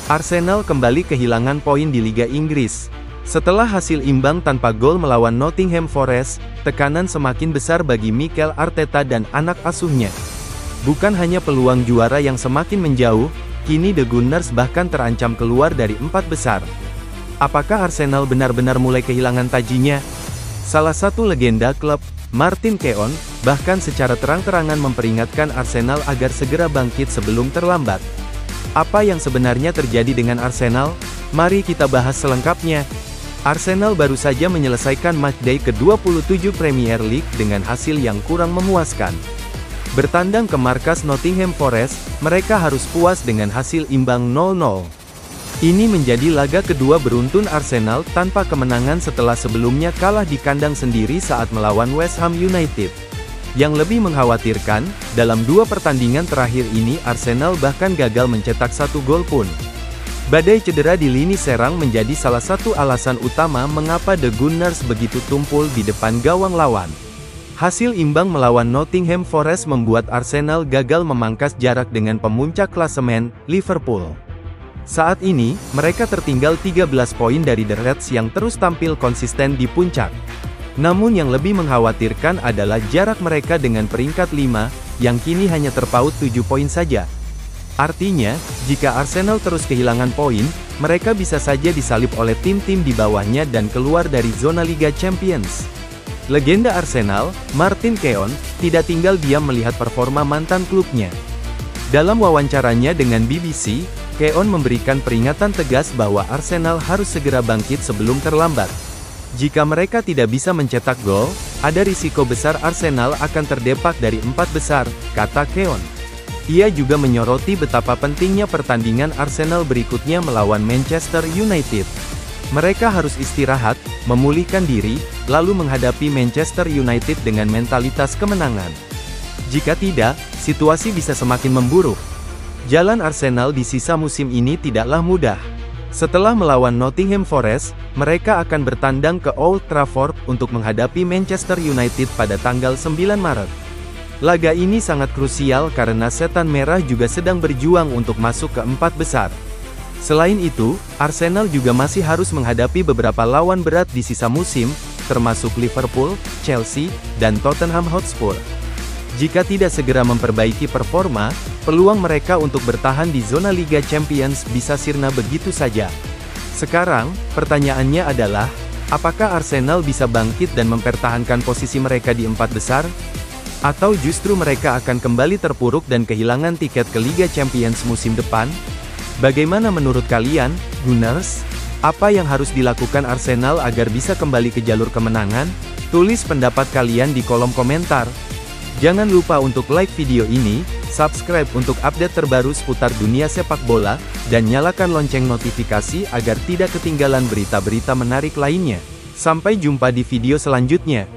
Arsenal kembali kehilangan poin di Liga Inggris. Setelah hasil imbang tanpa gol melawan Nottingham Forest, tekanan semakin besar bagi Mikel Arteta dan anak asuhnya. Bukan hanya peluang juara yang semakin menjauh, kini The Gunners bahkan terancam keluar dari 4 besar. Apakah Arsenal benar-benar mulai kehilangan tajinya? Salah satu legenda klub, Martin Keown, bahkan secara terang-terangan memperingatkan Arsenal agar segera bangkit sebelum terlambat. Apa yang sebenarnya terjadi dengan Arsenal? Mari kita bahas selengkapnya. Arsenal baru saja menyelesaikan matchday ke-27 Premier League dengan hasil yang kurang memuaskan. Bertandang ke markas Nottingham Forest, mereka harus puas dengan hasil imbang 0-0. Ini menjadi laga kedua beruntun Arsenal tanpa kemenangan setelah sebelumnya kalah di kandang sendiri saat melawan West Ham United. Yang lebih mengkhawatirkan, dalam 2 pertandingan terakhir ini Arsenal bahkan gagal mencetak 1 gol pun. Badai cedera di lini serang menjadi salah satu alasan utama mengapa The Gunners begitu tumpul di depan gawang lawan. Hasil imbang melawan Nottingham Forest membuat Arsenal gagal memangkas jarak dengan pemuncak klasemen, Liverpool. Saat ini, mereka tertinggal 13 poin dari The Reds yang terus tampil konsisten di puncak. Namun yang lebih mengkhawatirkan adalah jarak mereka dengan peringkat 5, yang kini hanya terpaut 7 poin saja. Artinya, jika Arsenal terus kehilangan poin, mereka bisa saja disalip oleh tim-tim di bawahnya dan keluar dari zona Liga Champions. Legenda Arsenal, Martin Keown, tidak tinggal diam melihat performa mantan klubnya. Dalam wawancaranya dengan BBC, Keown memberikan peringatan tegas bahwa Arsenal harus segera bangkit sebelum terlambat. Jika mereka tidak bisa mencetak gol, ada risiko besar Arsenal akan terdepak dari 4 besar, kata Keown. Ia juga menyoroti betapa pentingnya pertandingan Arsenal berikutnya melawan Manchester United. Mereka harus istirahat, memulihkan diri, lalu menghadapi Manchester United dengan mentalitas kemenangan. Jika tidak, situasi bisa semakin memburuk. Jalan Arsenal di sisa musim ini tidaklah mudah. Setelah melawan Nottingham Forest, mereka akan bertandang ke Old Trafford untuk menghadapi Manchester United pada tanggal 9 Maret. Laga ini sangat krusial karena Setan Merah juga sedang berjuang untuk masuk ke 4 besar. Selain itu, Arsenal juga masih harus menghadapi beberapa lawan berat di sisa musim, termasuk Liverpool, Chelsea, dan Tottenham Hotspur. Jika tidak segera memperbaiki performa, peluang mereka untuk bertahan di zona Liga Champions bisa sirna begitu saja. Sekarang, pertanyaannya adalah, apakah Arsenal bisa bangkit dan mempertahankan posisi mereka di 4 besar? Atau justru mereka akan kembali terpuruk dan kehilangan tiket ke Liga Champions musim depan? Bagaimana menurut kalian, Gunners? Apa yang harus dilakukan Arsenal agar bisa kembali ke jalur kemenangan? Tulis pendapat kalian di kolom komentar. Jangan lupa untuk like video ini, subscribe untuk update terbaru seputar dunia sepak bola, dan nyalakan lonceng notifikasi agar tidak ketinggalan berita-berita menarik lainnya. Sampai jumpa di video selanjutnya.